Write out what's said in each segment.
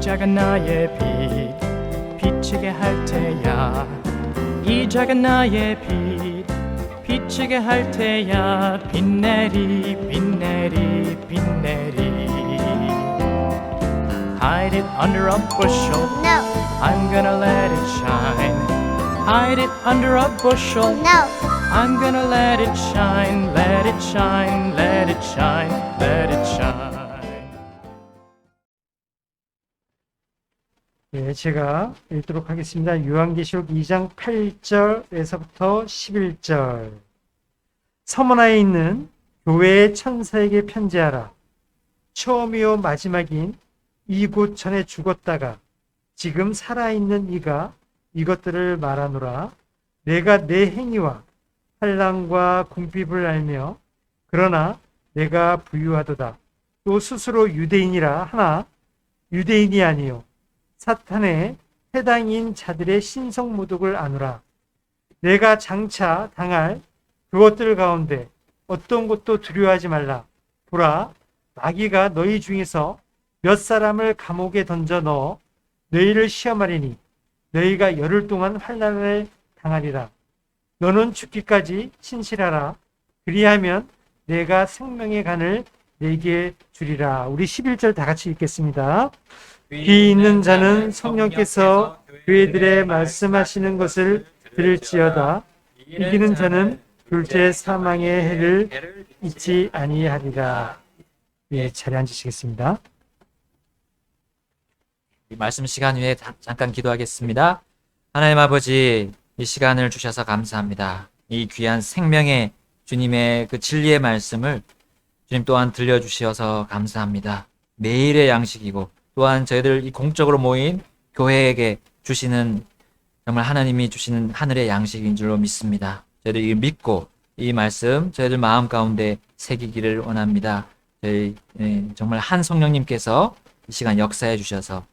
작은 나의 비추게 할 테야. 이 작은 나의 비추게 할 테야. 빛내리 빛내리 빛내리. Hide it under a bushel. No. I'm gonna let it shine. Hide it under a bushel. No. I'm gonna let it shine. Let it shine. Let it shine. Let it shine. 네, 제가 읽도록 하겠습니다. 요한계시록 2장 8절에서부터 11절. 서머나에 있는 교회의 천사에게 편지하라. 처음이요 마지막인 이곳 전에 죽었다가 지금 살아있는 이가 이것들을 말하노라. 내가 내 행위와 환난과 궁핍을 알며 그러나 내가 부유하도다. 또 스스로 유대인이라 하나 유대인이 아니요 사탄의 해당인 자들의 신성모독을 아노라. 내가 장차 당할 그것들 가운데 어떤 것도 두려워하지 말라. 보라, 마귀가 너희 중에서 몇 사람을 감옥에 던져 넣어 너희를 시험하리니 너희가 열흘 동안 환난을 당하리라. 너는 죽기까지 신실하라. 그리하면 내가 생명의 간을 내게 주리라. 우리 11절 다 같이 읽겠습니다. 귀 있는 자는 성령께서 교회들의 말씀하시는 것을 들을지어다. 이기는 자는 둘째 사망의 해를 잊지 아니하리라. 예, 자리에 앉으시겠습니다. 이 말씀 시간 위에 잠깐 기도하겠습니다. 하나님 아버지, 이 시간을 주셔서 감사합니다. 이 귀한 생명의 주님의 그 진리의 말씀을 주님 또한 들려주셔서 감사합니다. 매일의 양식이고 또한 저희들 이 공적으로 모인 교회에게 주시는 정말 하나님이 주시는 하늘의 양식인 줄로 믿습니다. 저희들이 믿고 이 말씀 저희들 마음 가운데 새기기를 원합니다. 저희 정말 한 성령님께서 이 시간 역사해 주셔서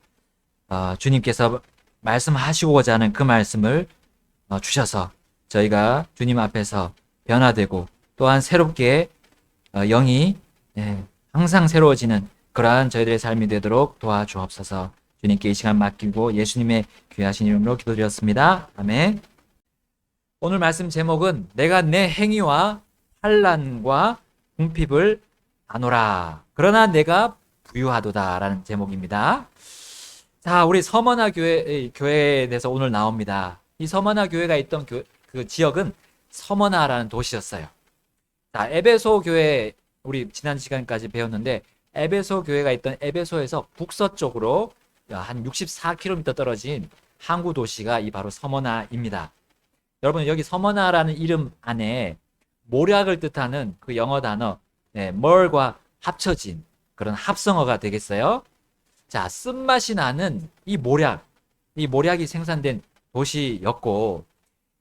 주님께서 말씀하시고자 하는 그 말씀을 주셔서 저희가 주님 앞에서 변화되고 또한 새롭게 영이 항상 새로워지는 그러한 저희들의 삶이 되도록 도와주옵소서. 주님께 이 시간 맡기고 예수님의 귀하신 이름으로 기도드렸습니다. 아멘. 오늘 말씀 제목은 내가 내 행위와 환난과 궁핍을 아노라. 그러나 내가 부유하도다 라는 제목입니다. 자, 우리 서머나 교회에 대해서 오늘 나옵니다. 이 서머나 교회가 있던 그 지역은 서머나라는 도시였어요. 자, 에베소 교회 우리 지난 시간까지 배웠는데 에베소 교회가 있던 에베소에서 북서쪽으로 한 64km 떨어진 항구 도시가 이 바로 서머나입니다. 여러분 여기 서머나라는 이름 안에 모략을 뜻하는 그 영어 단어 mer과 합쳐진 그런 합성어가 되겠어요. 자, 쓴맛이 나는 이 모략이 생산된 도시였고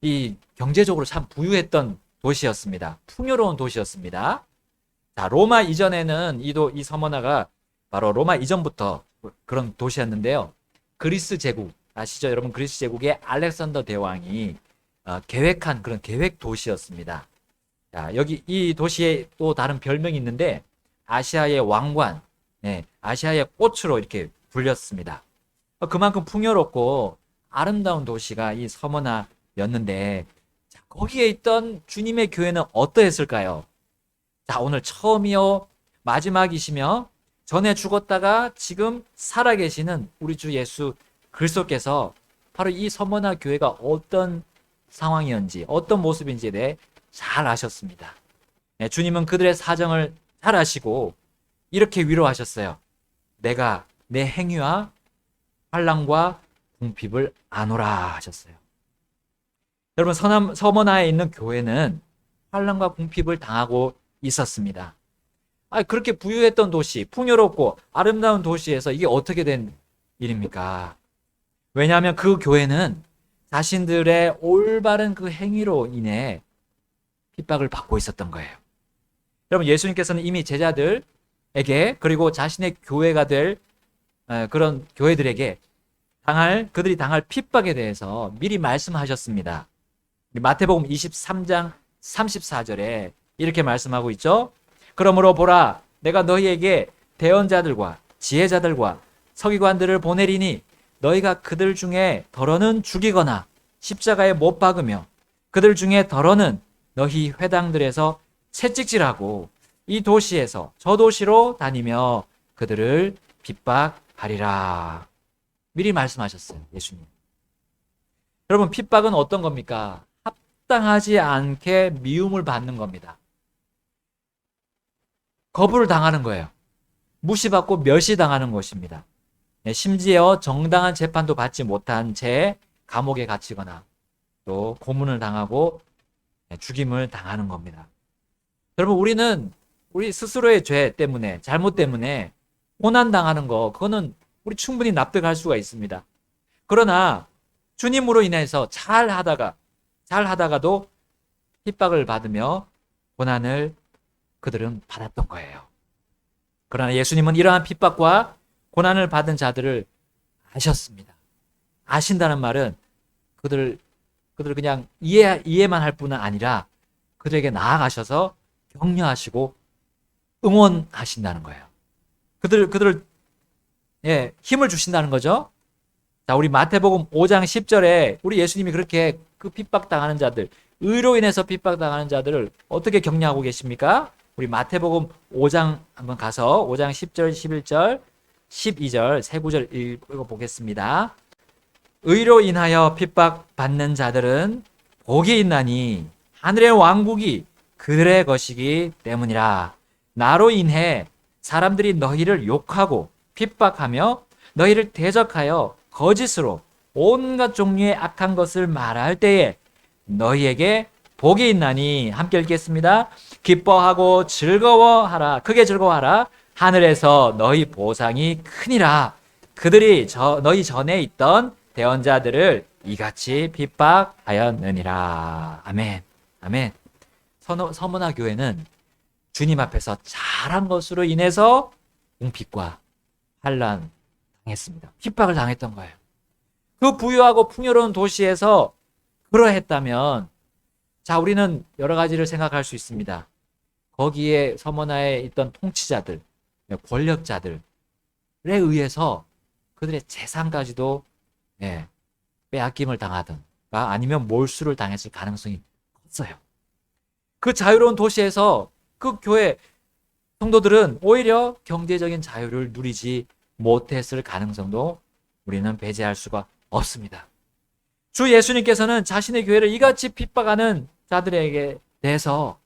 이 경제적으로 참 부유했던 도시였습니다. 풍요로운 도시였습니다. 자, 로마 이전에는 이 서머나가 바로 로마 이전부터 그런 도시였는데요. 그리스 제국 아시죠? 여러분 그리스 제국의 알렉산더 대왕이 계획한 그런 계획 도시였습니다. 자, 여기 이 도시에 또 다른 별명이 있는데 아시아의 왕관, 아시아의 꽃으로 이렇게 불렸습니다. 그만큼 풍요롭고 아름다운 도시가 이 서머나였는데 자, 거기에 있던 주님의 교회는 어떠했을까요? 자, 오늘 처음이요 마지막이시며 전에 죽었다가 지금 살아계시는 우리 주 예수 그리스도께서 바로 이 서머나 교회가 어떤 상황이었는지 어떤 모습인지에 대해 잘 아셨습니다. 주님은 그들의 사정을 잘 아시고 이렇게 위로하셨어요. 내가 내 행위와 환난과 궁핍을 아노라 하셨어요. 여러분 서머나에 있는 교회는 환난과 궁핍을 당하고 있었습니다. 그렇게 부유했던 도시, 풍요롭고 아름다운 도시에서 이게 어떻게 된 일입니까? 왜냐하면 그 교회는 자신들의 올바른 그 행위로 인해 핍박을 받고 있었던 거예요. 여러분 예수님께서는 이미 제자들에게 그리고 자신의 교회가 될 그런 교회들에게 그들이 당할 핍박에 대해서 미리 말씀하셨습니다. 마태복음 23장 34절에 이렇게 말씀하고 있죠. 그러므로 보라, 내가 너희에게 대언자들과 지혜자들과 서기관들을 보내리니 너희가 그들 중에 더러는 죽이거나 십자가에 못 박으며 그들 중에 더러는 너희 회당들에서 채찍질하고 이 도시에서 저 도시로 다니며 그들을 핍박하리라. 미리 말씀하셨어요, 예수님. 여러분, 핍박은 어떤 겁니까? 합당하지 않게 미움을 받는 겁니다. 거부를 당하는 거예요. 무시받고 멸시당하는 것입니다. 심지어 정당한 재판도 받지 못한 채 감옥에 갇히거나 또 고문을 당하고 죽임을 당하는 겁니다. 여러분, 우리는 우리 스스로의 죄 때문에, 잘못 때문에 고난당하는 거, 그거는 우리 충분히 납득할 수가 있습니다. 그러나 주님으로 인해서 잘하다가도 핍박을 받으며 고난을 그들은 받았던 거예요. 그러나 예수님은 이러한 핍박과 고난을 받은 자들을 아셨습니다. 아신다는 말은 그들을 그냥 이해만 할 뿐은 아니라 그들에게 나아가셔서 격려하시고 응원하신다는 거예요. 그들을 힘을 주신다는 거죠. 자, 우리 마태복음 5장 10절에 우리 예수님이 그렇게 그 핍박당하는 자들, 의로 인해서 핍박당하는 자들을 어떻게 격려하고 계십니까? 우리 마태복음 5장 한번 가서 5장 10절, 11절, 12절 세 구절 읽어보겠습니다. 의로 인하여 핍박받는 자들은 복이 있나니 하늘의 왕국이 그들의 것이기 때문이라. 나로 인해 사람들이 너희를 욕하고 핍박하며 너희를 대적하여 거짓으로 온갖 종류의 악한 것을 말할 때에 너희에게 복이 있나니. 함께 읽겠습니다. 기뻐하고 즐거워하라. 크게 즐거워하라. 하늘에서 너희 보상이 크니라. 그들이 너희 전에 있던 대언자들을 이같이 핍박하였느니라. 아멘. 아멘. 서문화 교회는 주님 앞에서 잘한 것으로 인해서 궁핍과 환난 당했습니다. 핍박을 당했던 거예요. 그 부유하고 풍요로운 도시에서 그러했다면, 자, 우리는 여러 가지를 생각할 수 있습니다. 거기에 서문화에 있던 통치자들, 권력자들에 의해서 그들의 재산까지도 빼앗김을 당하든가 아니면 몰수를 당했을 가능성이 컸어요. 그 자유로운 도시에서 그 교회 성도들은 오히려 경제적인 자유를 누리지 못했을 가능성도 우리는 배제할 수가 없습니다. 주 예수님께서는 자신의 교회를 이같이 핍박하는 자들에게 대해서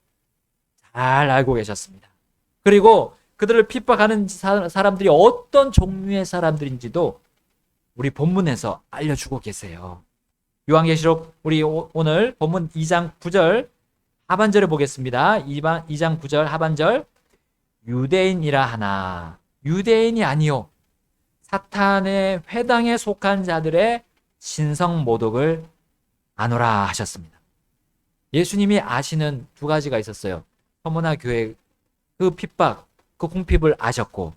잘 알고 계셨습니다. 그리고 그들을 핍박하는 사람들이 어떤 종류의 사람들인지도 우리 본문에서 알려주고 계세요. 요한계시록 우리 오늘 본문 2장 9절 하반절을 보겠습니다. 2장 9절 하반절. 유대인이라 하나 유대인이 아니요 사탄의 회당에 속한 자들의 신성 모독을 아노라 하셨습니다. 예수님이 아시는 두 가지가 있었어요. 서문화 교회 그 핍박, 그 궁핍을 아셨고,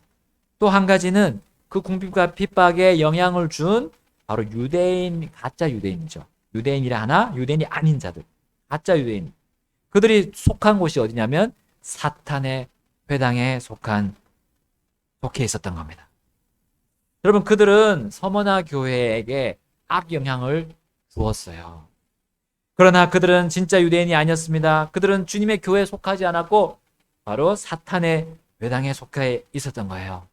또 한 가지는 그 궁핍과 핍박에 영향을 준 바로 유대인, 가짜 유대인이죠. 유대인이라 하나 유대인이 아닌 자들, 가짜 유대인. 그들이 속한 곳이 어디냐면 사탄의 회당에 속해 있었던 겁니다. 여러분, 그들은 서문화 교회에게 악영향을 주었어요. 그러나 그들은 진짜 유대인이 아니었습니다. 그들은 주님의 교회에 속하지 않았고 바로 사탄의 회당에 속해 있었던 거예요.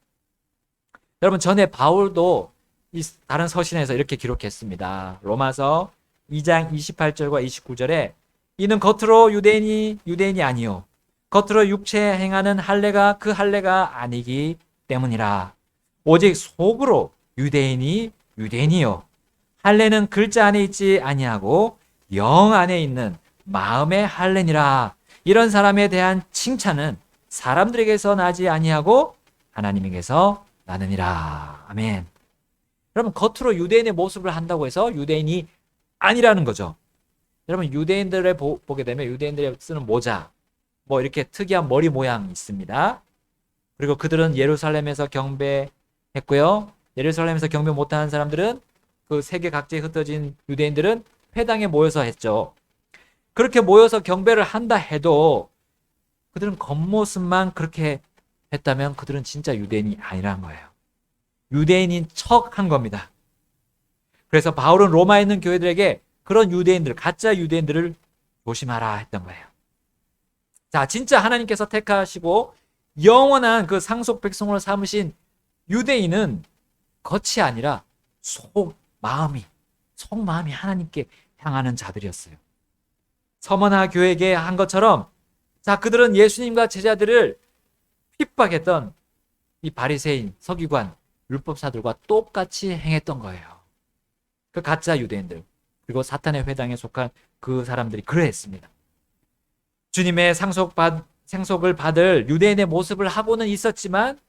여러분, 전에 바울도 다른 서신에서 이렇게 기록했습니다. 로마서 2장 28절과 29절에 이는 겉으로 유대인이 아니요 겉으로 육체에 행하는 할례가 그 할례가 아니기 때문이라. 오직 속으로 유대인이요 할례는 글자 안에 있지 아니하고 영 안에 있는 마음의 할례니라. 이런 사람에 대한 칭찬은 사람들에게서 나지 아니하고 하나님에게서 나느니라. 아멘. 여러분, 겉으로 유대인의 모습을 한다고 해서 유대인이 아니라는 거죠. 여러분, 유대인들을 보게 되면 유대인들이 쓰는 모자, 뭐 이렇게 특이한 머리 모양이 있습니다. 그리고 그들은 예루살렘에서 경배했고요. 예루살렘에서 경배 못하는 사람들은 그 세계 각지에 흩어진 유대인들은 회당에 모여서 했죠. 그렇게 모여서 경배를 한다 해도 그들은 겉모습만 그렇게 했다면 그들은 진짜 유대인이 아니라는 거예요. 유대인인 척 한 겁니다. 그래서 바울은 로마에 있는 교회들에게 그런 유대인들, 가짜 유대인들을 조심하라 했던 거예요. 자, 진짜 하나님께서 택하시고 영원한 그 상속 백성으로 삼으신 유대인은 겉이 아니라 속마음이 하나님께 향하는 자들이었어요. 서머나 교회에게 한 것처럼, 자, 그들은 예수님과 제자들을 핍박했던 이 바리새인, 서기관, 율법사들과 똑같이 행했던 거예요. 그 가짜 유대인들, 그리고 사탄의 회당에 속한 그 사람들이 그러했습니다. 주님의 상속을 받을 유대인의 모습을 하고는 있었지만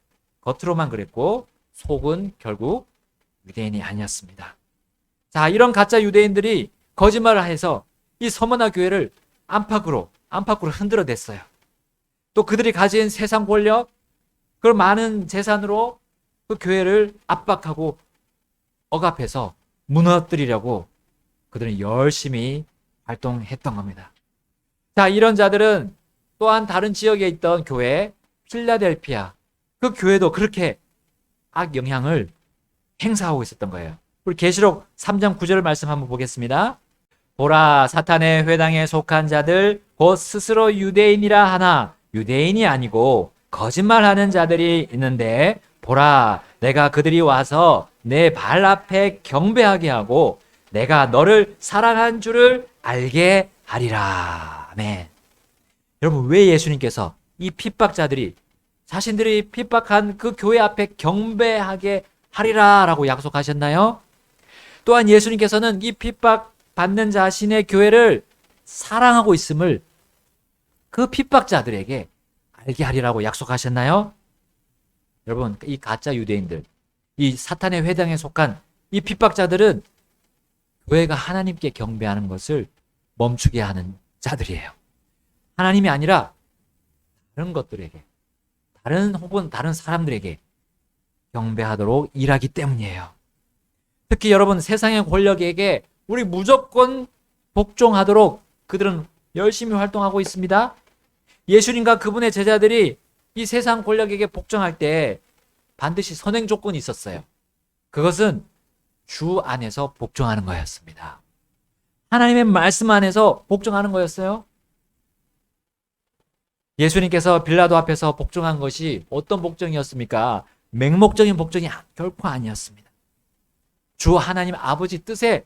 겉으로만 그랬고 속은 결국 유대인이 아니었습니다. 자, 이런 가짜 유대인들이 거짓말을 해서 이 서머나 교회를 안팎으로 흔들어댔어요. 또 그들이 가진 세상 권력, 그 많은 재산으로 그 교회를 압박하고 억압해서 무너뜨리려고 그들은 열심히 활동했던 겁니다. 자, 이런 자들은 또한 다른 지역에 있던 교회, 필라델피아, 그 교회도 그렇게 악영향을 행사하고 있었던 거예요. 우리 계시록 3장 9절 말씀 한번 보겠습니다. 보라, 사탄의 회당에 속한 자들 곧 스스로 유대인이라 하나 유대인이 아니고 거짓말하는 자들이 있는데, 보라, 내가 그들이 와서 내 발 앞에 경배하게 하고 내가 너를 사랑한 줄을 알게 하리라. 아멘. 여러분, 왜 예수님께서 이 핍박자들이 자신들이 핍박한 그 교회 앞에 경배하게 하리라 라고 약속하셨나요? 또한 예수님께서는 이 핍박받는 자신의 교회를 사랑하고 있음을 그 핍박자들에게 알게 하리라고 약속하셨나요? 여러분, 이 가짜 유대인들, 이 사탄의 회당에 속한 이 핍박자들은 교회가 하나님께 경배하는 것을 멈추게 하는 자들이에요. 하나님이 아니라 다른 것들에게, 다른 사람들에게 경배하도록 일하기 때문이에요. 특히 여러분, 세상의 권력에게 우리 무조건 복종하도록 그들은 열심히 활동하고 있습니다. 예수님과 그분의 제자들이 이 세상 권력에게 복종할 때 반드시 선행 조건이 있었어요. 그것은 주 안에서 복종하는 거였습니다. 하나님의 말씀 안에서 복종하는 거였어요. 예수님께서 빌라도 앞에서 복종한 것이 어떤 복종이었습니까? 맹목적인 복종이 결코 아니었습니다. 주 하나님 아버지 뜻에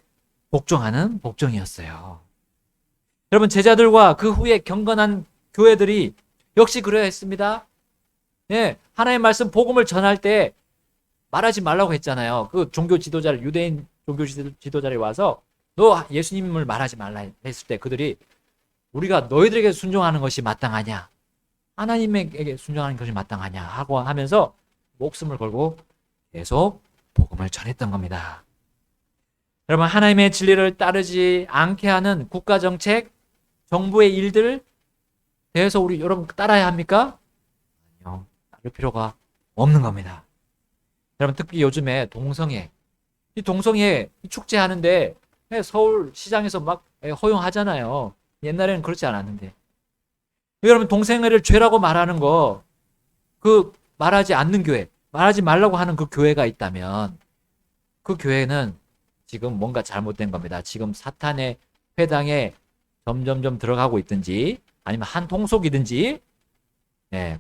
복종하는 복종이었어요. 여러분, 제자들과 그 후에 경건한 교회들이 역시 그래야 했습니다. 네, 하나님의 말씀 복음을 전할 때 말하지 말라고 했잖아요. 그 종교 지도자를, 유대인 종교 지도자를 와서 너 예수님을 말하지 말라 했을 때 그들이 우리가 너희들에게 순종하는 것이 마땅하냐, 하나님에게 순종하는 것이 마땅하냐 하고 하면서 목숨을 걸고 계속 복음을 전했던 겁니다. 여러분, 하나님의 진리를 따르지 않게 하는 국가 정책, 정부의 일들 대해서 우리 여러분 따라야 합니까? 아니요, 따를 필요가 없는 겁니다. 여러분, 특히 요즘에 동성애 축제하는데 서울 시장에서 막 허용하잖아요. 옛날에는 그렇지 않았는데. 여러분, 동성애를 죄라고 말하는 거, 그 말하지 않는 교회, 말하지 말라고 하는 그 교회가 있다면 그 교회는 지금 뭔가 잘못된 겁니다. 지금 사탄의 회당에 점점점 들어가고 있든지 아니면 한 통속이든지,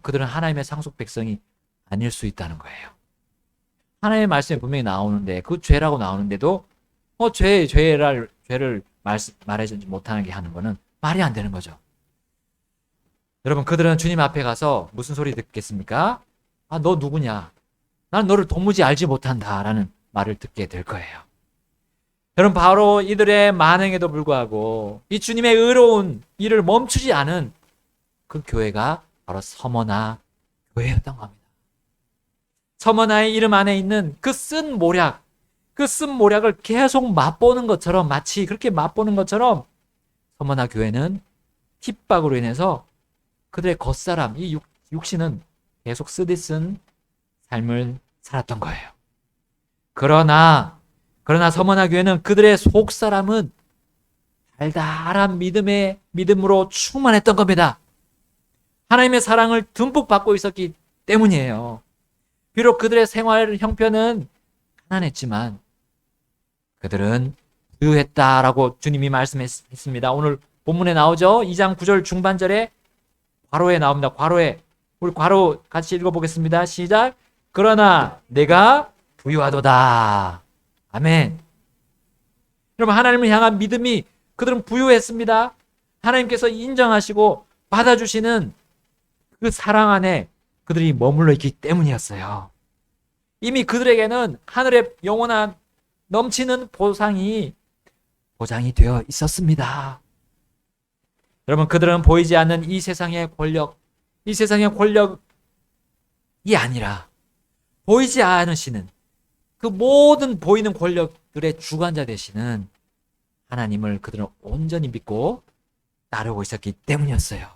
그들은 하나님의 상속 백성이 아닐 수 있다는 거예요. 하나님의 말씀이 분명히 나오는데, 그 죄라고 나오는데도 죄를 말해주지 못하게 하는 거는 말이 안 되는 거죠. 여러분, 그들은 주님 앞에 가서 무슨 소리 듣겠습니까? 아, 너 누구냐? 나는 너를 도무지 알지 못한다 라는 말을 듣게 될 거예요. 여러분, 바로 이들의 만행에도 불구하고 이 주님의 의로운 일을 멈추지 않은 그 교회가 바로 서머나 교회였던 겁니다. 서머나의 이름 안에 있는 그 쓴 모략을 계속 맛보는 것처럼, 마치 그렇게 맛보는 것처럼 서머나 교회는 핍박으로 인해서 그들의 겉사람, 이 육신은 계속 쓰디쓴 삶을 살았던 거예요. 그러나 서머나 교회는 그들의 속사람은 달달한 믿음으로 충만했던 겁니다. 하나님의 사랑을 듬뿍 받고 있었기 때문이에요. 비록 그들의 생활 형편은 가난했지만 그들은 부유했다라고 주님이 말씀했습니다. 오늘 본문에 나오죠. 2장 9절 중반절에 괄호에 나옵니다. 괄호에. 우리 괄호 같이 읽어보겠습니다. 시작. 그러나 내가 부유하도다. 아멘. 여러분, 하나님을 향한 믿음이 그들은 부유했습니다. 하나님께서 인정하시고 받아주시는 그 사랑 안에 그들이 머물러 있기 때문이었어요. 이미 그들에게는 하늘의 영원한 넘치는 보상이 보장이 되어 있었습니다. 여러분, 그들은 보이지 않는 이 세상의 권력이 아니라 보이지 않으시는 그 모든 보이는 권력들의 주관자 되시는 하나님을 그들은 온전히 믿고 따르고 있었기 때문이었어요.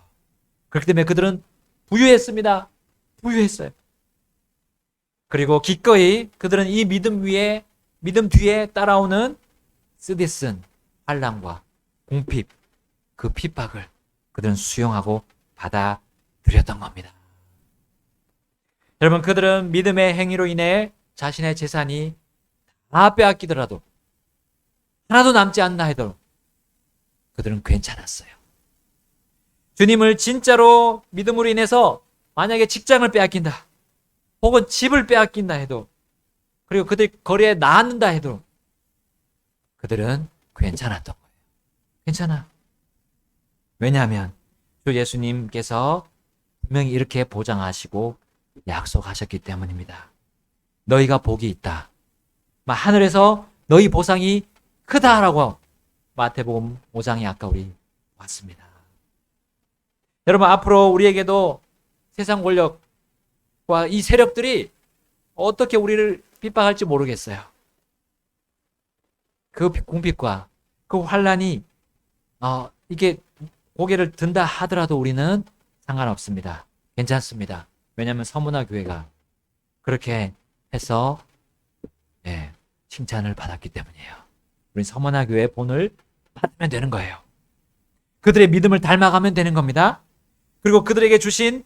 그렇기 때문에 그들은 부유했습니다. 부유했어요. 그리고 기꺼이 그들은 이 믿음 뒤에 따라오는 쓰디쓴 환난과 공핍, 그 핍박을 그들은 수용하고 받아들였던 겁니다. 여러분, 그들은 믿음의 행위로 인해 자신의 재산이 다 빼앗기더라도 하나도 남지 않나 해도 그들은 괜찮았어요. 주님을 진짜로 믿음으로 인해서 만약에 직장을 빼앗긴다, 혹은 집을 빼앗긴다 해도, 그리고 그들이 거리에 나앉는다 해도 그들은 괜찮았던 거예요. 괜찮아. 왜냐하면 주 예수님께서 분명히 이렇게 보장하시고 약속하셨기 때문입니다. 너희가 복이 있다. 하늘에서 너희 보상이 크다라고 마태복음 5장에 아까 우리 봤습니다. 여러분, 앞으로 우리에게도 세상 권력과 이 세력들이 어떻게 우리를 핍박할지 모르겠어요. 그 공핍과 그 환난이 이게 고개를 든다 하더라도 우리는 상관없습니다. 괜찮습니다. 왜냐하면 서문화 교회가 그렇게 해서 칭찬을 받았기 때문이에요. 우리 서문화 교회의 본을 받으면 되는 거예요. 그들의 믿음을 닮아가면 되는 겁니다. 그리고 그들에게 주신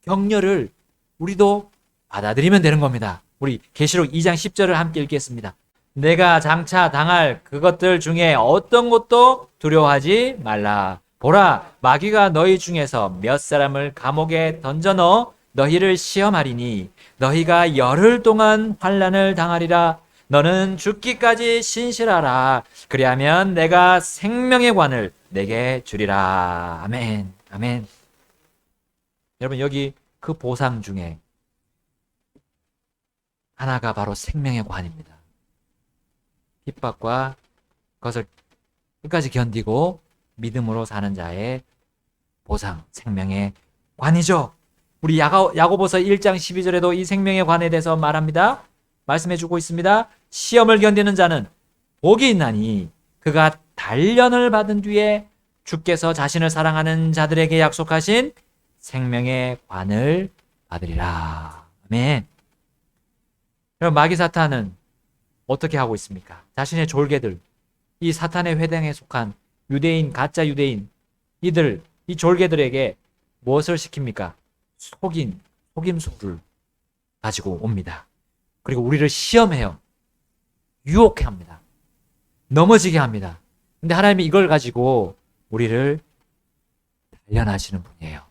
격려를 우리도 받아들이면 되는 겁니다. 우리 계시록 2장 10절을 함께 읽겠습니다. 내가 장차 당할 그것들 중에 어떤 것도 두려워하지 말라. 보라, 마귀가 너희 중에서 몇 사람을 감옥에 던져 넣어 너희를 시험하리니 너희가 열흘 동안 환난을 당하리라. 너는 죽기까지 신실하라. 그리하면 내가 생명의 관을 내게 주리라. 아멘. 아멘. 여러분, 여기 그 보상 중에 하나가 바로 생명의 관입니다. 핍박과 그것을 끝까지 견디고 믿음으로 사는 자의 보상, 생명의 관이죠. 우리 야고보서 1장 12절에도 이 생명의 관에 대해서 말합니다. 말씀해주고 있습니다. 시험을 견디는 자는 복이 있나니 그가 단련을 받은 뒤에 주께서 자신을 사랑하는 자들에게 약속하신 생명의 관을 받으리라. 아멘. 그럼 마귀 사탄은 어떻게 하고 있습니까? 자신의 졸개들, 이 사탄의 회당에 속한 유대인, 가짜 유대인, 이 졸개들에게 무엇을 시킵니까? 속임수를 가지고 옵니다. 그리고 우리를 시험해요. 유혹해 합니다. 넘어지게 합니다. 근데 하나님이 이걸 가지고 우리를 단련하시는 분이에요.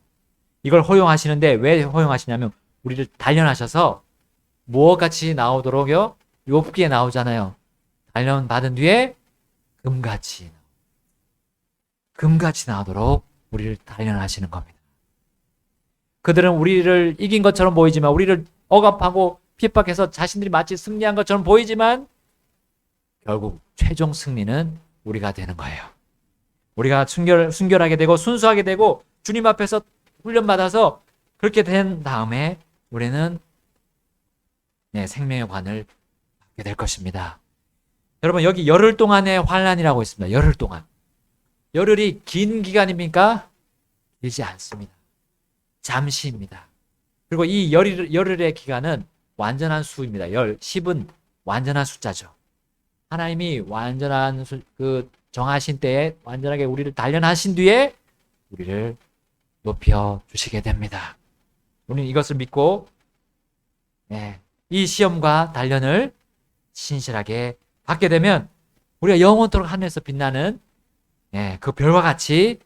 이걸 허용하시는데 왜 허용하시냐면 우리를 단련하셔서 무엇같이 나오도록요? 욥기에 나오잖아요. 단련 받은 뒤에 금같이 나오도록 우리를 단련하시는 겁니다. 그들은 우리를 이긴 것처럼 보이지만, 우리를 억압하고 핍박해서 자신들이 마치 승리한 것처럼 보이지만 결국 최종 승리는 우리가 되는 거예요. 우리가 순결하게 되고 순수하게 되고 주님 앞에서 훈련받아서 그렇게 된 다음에 우리는 생명의 관을 받게 될 것입니다. 여러분, 여기 열흘 동안의 환난이라고 있습니다. 열흘 동안. 열흘이 긴 기간입니까? 길지 않습니다. 잠시입니다. 그리고 이 열흘의 기간은 완전한 수입니다. 10은 완전한 숫자죠. 하나님이 완전한 정하신 때에 완전하게 우리를 단련하신 뒤에 우리를 높여 주시게 됩니다. 우리는 이것을 믿고 이 시험과 단련을 신실하게 받게 되면 우리가 영원토록 하늘에서 빛나는 그 별과 같이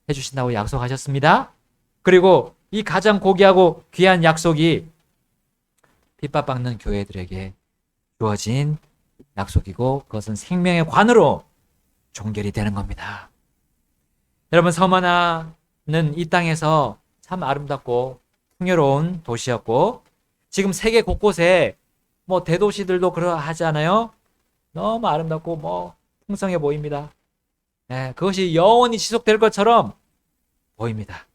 해주신다고 약속하셨습니다. 그리고 이 가장 고귀하고 귀한 약속이 핍박받는 교회들에게 주어진 약속이고 그것은 생명의 관으로 종결이 되는 겁니다. 여러분, 서머나는 이 땅에서 참 아름답고 풍요로운 도시였고 지금 세계 곳곳에 뭐 대도시들도 그러하지 않아요? 너무 아름답고 뭐 풍성해 보입니다. 그것이 영원히 지속될 것처럼 보입니다.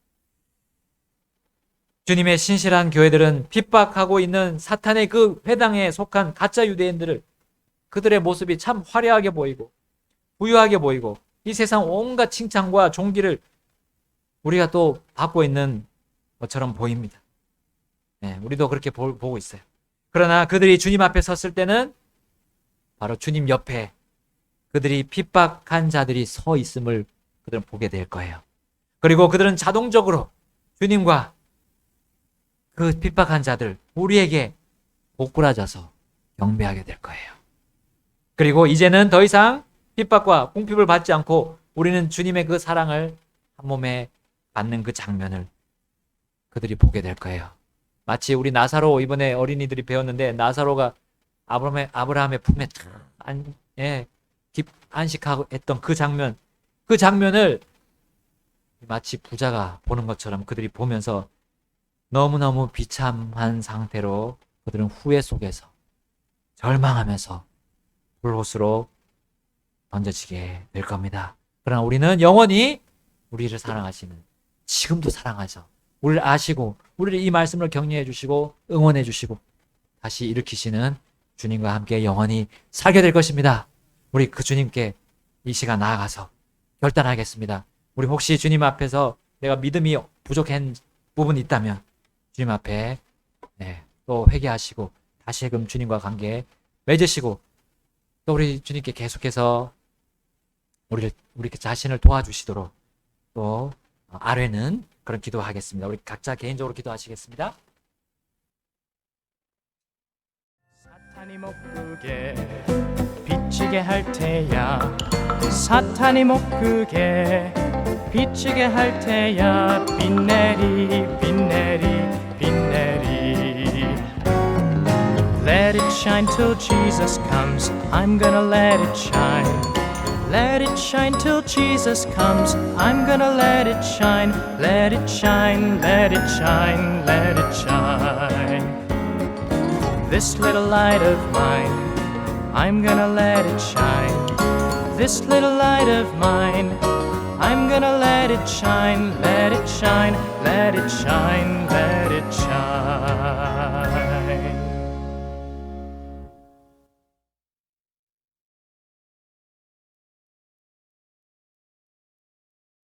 주님의 신실한 교회들은 핍박하고 있는 사탄의 그 회당에 속한 가짜 유대인들을 그들의 모습이 참 화려하게 보이고 부유하게 보이고 이 세상 온갖 칭찬과 존귀를 우리가 또 받고 있는 것처럼 보입니다. 우리도 그렇게 보고 있어요. 그러나 그들이 주님 앞에 섰을 때는 바로 주님 옆에 그들이 핍박한 자들이 서 있음을 그들은 보게 될 거예요. 그리고 그들은 자동적으로 주님과 그 핍박한 자들, 우리에게 고꾸라져서 경배하게 될 거예요. 그리고 이제는 더 이상 핍박과 궁핍을 받지 않고 우리는 주님의 그 사랑을 한 몸에 받는 그 장면을 그들이 보게 될 거예요. 마치 우리 나사로 이번에 어린이들이 배웠는데 나사로가 아브라함의 품에 안식하고 했던 그 장면을 마치 부자가 보는 것처럼 그들이 보면서 너무너무 비참한 상태로 그들은 후회 속에서 절망하면서 불못으로 던져지게 될 겁니다. 그러나 우리는 영원히 우리를 사랑하시는, 지금도 사랑하셔 우리를 아시고 우리를 이 말씀을 격려해 주시고 응원해 주시고 다시 일으키시는 주님과 함께 영원히 살게 될 것입니다. 우리 그 주님께 이 시간 나아가서 결단하겠습니다. 우리 혹시 주님 앞에서 내가 믿음이 부족한 부분이 있다면 주님 앞에 또 회개하시고 다시금 주님과 관계 맺으시고 또 우리 주님께 계속해서 우리 자신을 도와주시도록 또 아뢰는 그런 기도하겠습니다. 우리 각자 개인적으로 기도하시겠습니다. 사탄이 못 끄게 비치게 할 테야 사탄이 못 끄게 비치게 할 테야 빛내리 빛내리 빛내리 Let it shine till Jesus comes I'm gonna let it shine Let it shine till Jesus comes I'm gonna let it shine Let it shine, let it shine, let it shine This little light of mine I'm gonna let it shine This little light of mine I'm gonna let it shine, let it shine, let it shine, let it shine